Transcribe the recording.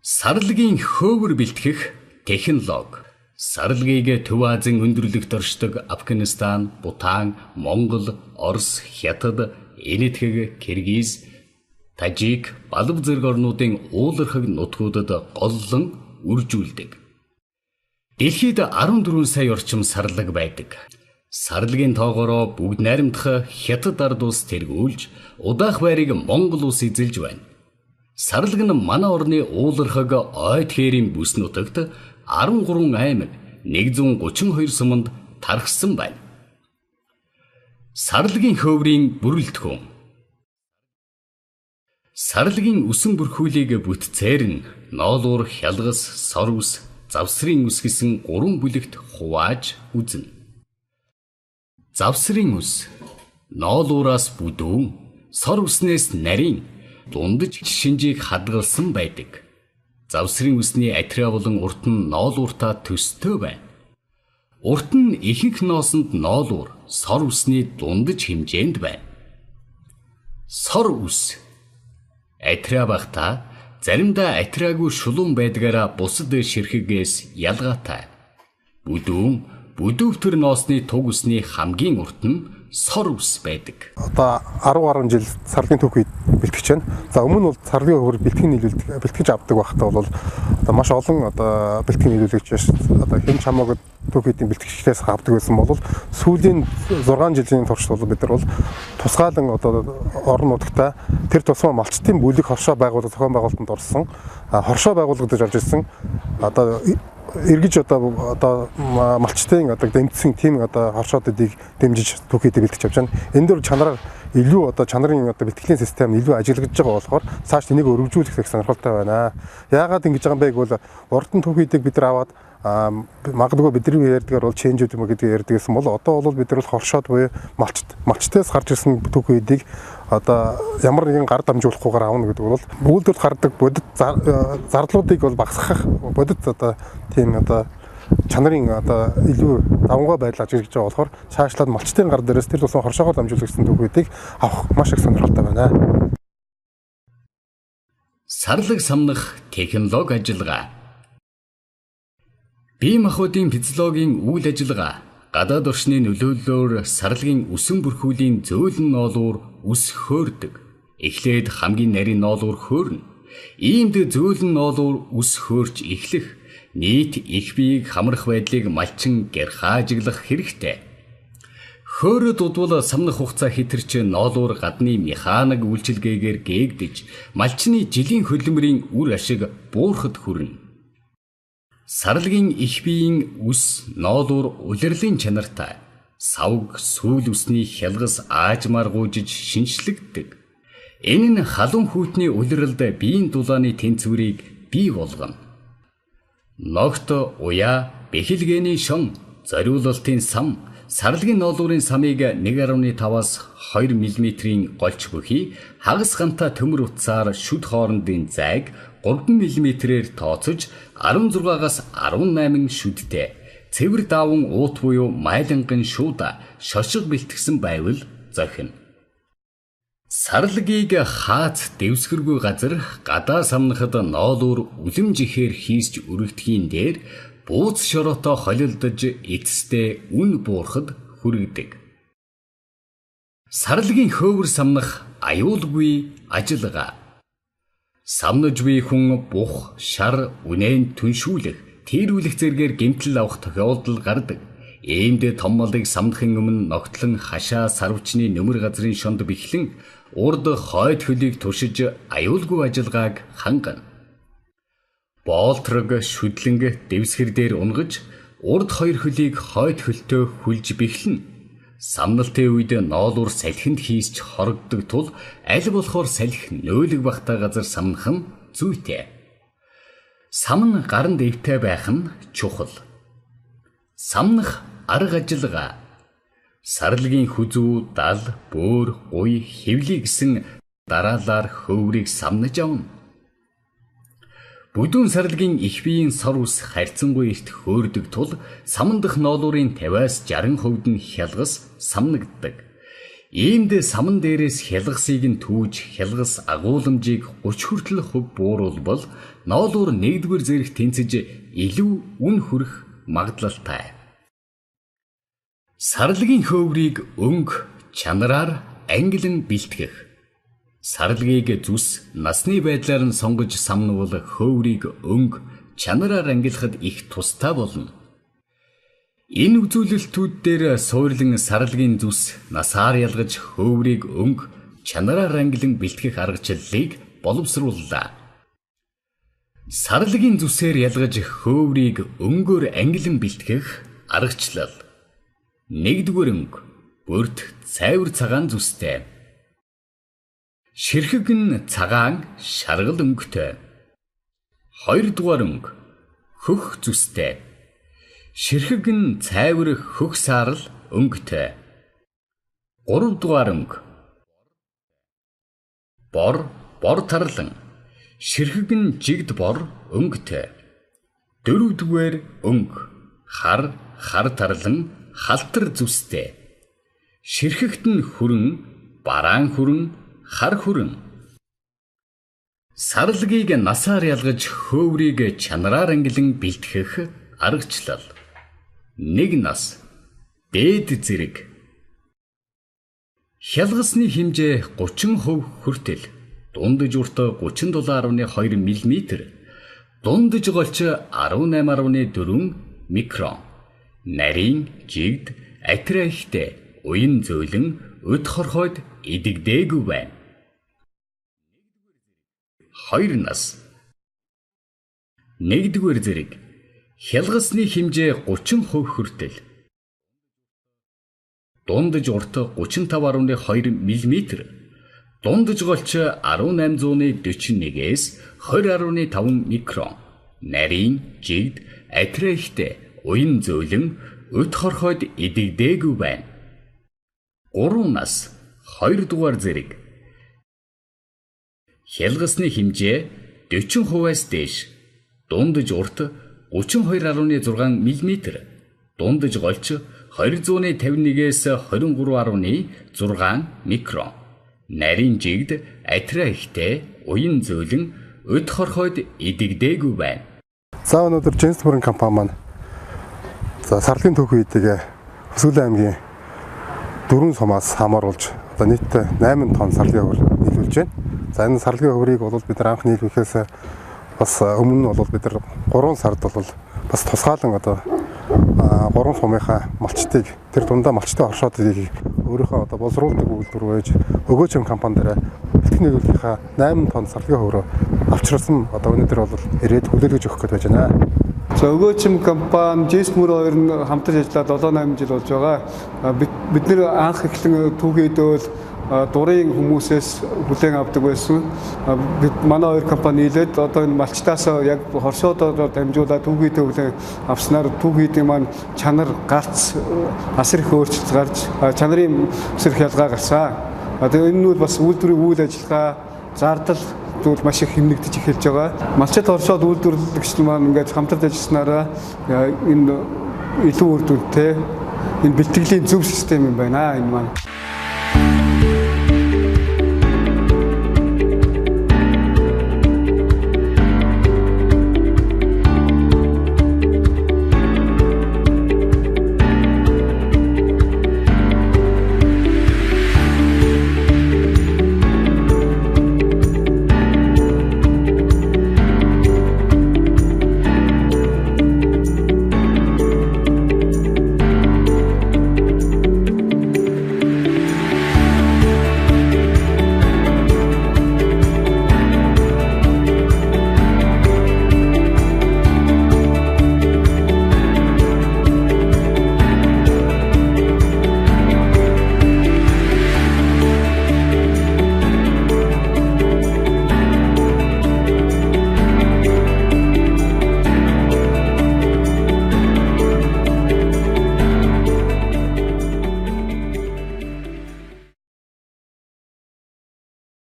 Сарлагын хөөвөр бэлтгэх технологи. Сарлагыг Төв Азийн өндөрлөгт оршдог Афганистан, Бутан, Монгол, Орос, Хятад, Энэтхэг, Киргиз, Тажик, Балав зэрэг орнуудын уулархаг нутгуудад голлон үржүүлдэг. Дэлхийд 14 сая орчим сарлаг байдаг. Сарлагын тоогоороо бүгд найрамдах Хятад ард улс тэргүүлж, удаах байрыг Монгол улс эзэлж байна. Сарлаг нь манай орны уулархаг ойд хээрийн бүс нутагт 13 аймаг 132 суманд тархсан байна. Сарлагын хөөврийн бүрэлдэхүүн. Сарлагын үсэн бүрхүүлийг бүтцээр нь ноолуур, хялгас, сор үс, завсрын үс гэсэн 3 бүлэгт хувааж үзнэ. Завсрын үс ноолуураас бүдүүн, сор үснээс нарийн дундаж шинжийг хадгалсан байдаг. Завсрын үсний атриа болон урт нь ноолууртаа төстэй байна. Урт нь ихэнх ноосонд ноолуур, сор үсний дундаж хэмжээнд байна. Сор үс атриа багтаа заримдаа атриагүй шулуун байдгаараа бусад ширхэгээс ялгаатай. Бүдүүвтэр ноосны туг үсний хамгийн урт нь сор үс байдаг. Одоо 10 гаруй жил сарлагын түүхийг бэлтгэж байна. За өмнө нь бол сарлагын хөөр бэлтгэж авдаг байхдаа бол одоо маш олон одоо бэлтгэн нийлүүлэгчээс одоо хэн чамаагүй түүхийдийн бэлтгэгчдээс авдаг байсан бол сүүлийн 6 жилийн турш бол бид нар бол тусгаалan одоо орон нутагта тэр тусгай малчтын бүлэг хоршоо байгуулалт зохион байгуулалтанд орсон хоршоо байгуулагдаж орж ирсэн одоо эргэж одоо малчтын одоо дэмжсэн тийм одоо хоршоодыг дэмжиж түүхийдээ бэлтгэж авч байна. Энэ дөр чанараар илүү одоо чанарын одоо бэлтгэлийн систем илүү ажиглагдж байгаа болохоор цааш энийг өргөжүүлэх их сонирхолтой байна. Яагаад ингэж байгаа юм бэ гэвэл урд нь түүхийдээ бид нар аваад магадгүй бидний ярьдгаар бол ченжүүд юм гэдэг ярьдаг гэсэн бол одоо бол бид нар бол хоршоод буюу малчтаас гарч ирсэн түүхийдийг одоо ямар нэгэн гар дамжуулахгүйгээр аавна гэдэг бол үйлдвэрт гардаг бодит зардлуудыг бол багасгах бодит одоо тийм одоо чанарын одоо илүү давмгай байдал ажиглаж байгаа болохоор цаашлаад малчтын гар дээрээс тэр тусан хоршоогоор дамжуулагдсан түүхийдийг авах маш их сонирхолтой байна. Сарлаг самнах технологи ажиллагаа. Бие махбодын физиологийн үйл ажиллагаа гадаад орчны нөлөөллөөр сарлагын үсэн бүрхүүлийн зөөлөн ноолуур үс хөөрдөг. Эхлээд хамгийн нарийн ноолуур хөөрнө. Иймд зөөлөн ноолуур үс хөөрч эхлэх нийт их биеийг хамрах байдлыг малчин гэрхаажиглах хэрэгтэй. Хөөрөд удвал самнах хугацаа хэтэрч ноолуур гадны механик үйлчилгээгээр гээгдэж малчны жилийн хөдөлмөрийн үр ашиг буурахад хүрнэ. Сарлагын их биеийн үс ноолуур улирлын чанартай савг сүүл үсний хялгас аажмаар гуйжиж шинжлэгддэг. Энэ нь халуун хүйтний улиралд биеийн дулааны тэнцвэрийг бий болгоно. Ногт уяа, бэхэлгээний шон, зориулалтын сам, сарлагын ноолуурын самыг 1.5-аас 2 мм-ийн голч бүхий хагас ганта төмөр утсаар шүд хоорондын зайг 3 мм-ээр тооцож 16-аас 18 шүдтэй цэвэр дааван уут буюу майланган шуудаа шошго бэлтгэсэн байвал зохино. Сарлагыг хаац дэвсгэргүй газар гадаа самнахад ноолуур үлэмжихээр хийсч өргөдхийн дээр бууз шороотой холилдож эцэстээ үн буурахад хүргэдэг. Сарлагын хөөвөр самнах аюулгүй ажиллагаа. Самнаж буй хүн бух, шар, үнэн түншүүлэх, тэрүүлэх зэргээр гэмтэл авах тохиолдол гардаг. Иймд том малыг самнахын өмнө ногтлон хашаа сарвчны нөмөр газрын шонд бэхлэн урд хойд хөлийг туршиж аюулгүй ажиллагааг хангана. Боолтрог шүдлэнг дэвсгэр дээр унгаж урд хоёр хөлийг хойд хөлтөө хүлж бэхлэн. Самналтын үед ноолуур салхинд хийсч хорогддог тул аль болохоор салхи нөөлөг багтаа газар самнах нь зүйтэй. Самн гарын дэвтэй байх нь чухал. Самнах арга ажиллагаа. Сарлагын хүзүү, дал, бөөр, гуй, хэвлий гэсэн дараалаар хөөврийг самнаж авна. Бүдүүн сарлагын их биеийн сор үс харьцангуй эрт хөөрдөг тул самндах ноолуурын 50-аас 60% нь хялгас самнагддаг. Иймд саман дээрээс хялгасыг нь түүж хялгас агууламжийг 30 хүртэл хөв бууруулбал ноолуур 1-р зэрэг тэнцэж илүү үн хүрэх магадлалтай. Сарлагын хөврийг өнгө чанараар ангилан бэлтгэх. Сарлагыг зүс насны байдлаар нь сонгож самнуул хөврийг өнгө чанараар ангилахад их тустай болно. Энэ үзүүлэлтүүд дээр суурлан сарлагын зүс насаар ялгаж хөврийг өнгө чанараар ангилан бэлтгэх аргачлалыг боловсрууллаа. Сарлагын зүсээр ялгаж хөврийг өнгөөр ангилан бэлтгэх аргачлал. 1-р өнгө бүрт цайвар цагаан зүстэй. Ширхэг нь цагаан шаргал өнгөтэй. 2-р өнгө хөх зүстэй. Ширхэг нь цайвар хөх саарал өнгөтэй. 3-р өнгө бор тарлан. Ширхэг нь жигд бор өнгөтэй. 4-р өнгө хар тарлан халтар зүстэй. Ширхэгт нь хүрэн, бараан хүрэн, хар хүрэн. Сарлагыг насаар ялгаж хөврийг чанараар ангилан бэлтгэх аргачлал. 1 нас дээд зэрэг. Хялгасны хэмжээ 30% хүртэл дундаж урт 37.2 мм, дундаж голч 18.4 микрон. Нарийн жигд атрахтэй уян зөөлөн өд хорхойд идэгдээгүй байна. 2 нас 1-р зэрэг. Хялгасны хэмжээ 30% хүртэл дундаж урт 35.2 мм, дундаж голч 1841-ээс 20.5 микрон. Нарийн жигд атрахтэй уян зөөлөн өд хорхойд идэгдээгүй байна. 3 нас 2-р зэрэг. Хялгасны хэмжээ 40%-аас дээш, дундаж урт 32.6 мм, дундаж голч 251-ээс 23.6 микрон. Нарийн жигд атрахтэй уян зөөлөн өд хорхойд идэгдээгүй байна. За өнөөдөр Дженс бүрэн компани маань сарлагын түүх үйдэг Өсгөл аймгийн 4 сумаас хамааруулж одоо нийтдээ 8 тонн сарлагын хөвөр нийлүүлж байна. За энэ сарлагын хөврийг бол бид нар анх нийлүүлэхээс бас өмнө нь бол бид нар 3 сард бол бас тусгаалan одоо 3 сумынхаа малчтыг тэр дундаа малчтын оршуудыг өөрийнхөө одоо боловсруулдаг үйлдвэр байж өгөөчм компани дээр бэлтгэн нийлүүлэхийнхаа 8 тонн сарлагын хөврөө авчирсан одоо өнөөдөр бол ирээд хүлээлгэж өгөх гэж байна. За өгөөчм компани Дженс мөр хоёр нь хамтарч ажиллаад 7-8 жил болж байгаа. Бид нэр анх эхлэн түүхийдэл дурын хүмүүсээс хүлээн авдаг байсан. Бид манай хоёр компани нийлээд одоо энэ малчтаас яг хоршоодоор дамжуулаад түүхийдээ хүлээн авснаар түүхийдийн маань чанар галц асар их өөрчлөлт гарч чанарын өсөр хялгаа гарсан. Тэгээ энэ нь бас үйлдвэрийн үйл ажиллагаа зардал зүйл маш их хэмнэгдэж эхэлж байгаа. Малчит хоршоод үйлдвэрлэгч маань ингээд хамтарч ажилласнараа энэ илүү үр дүнтэй энэ бэлтгэлийн зөв систем юм байна энэ маань.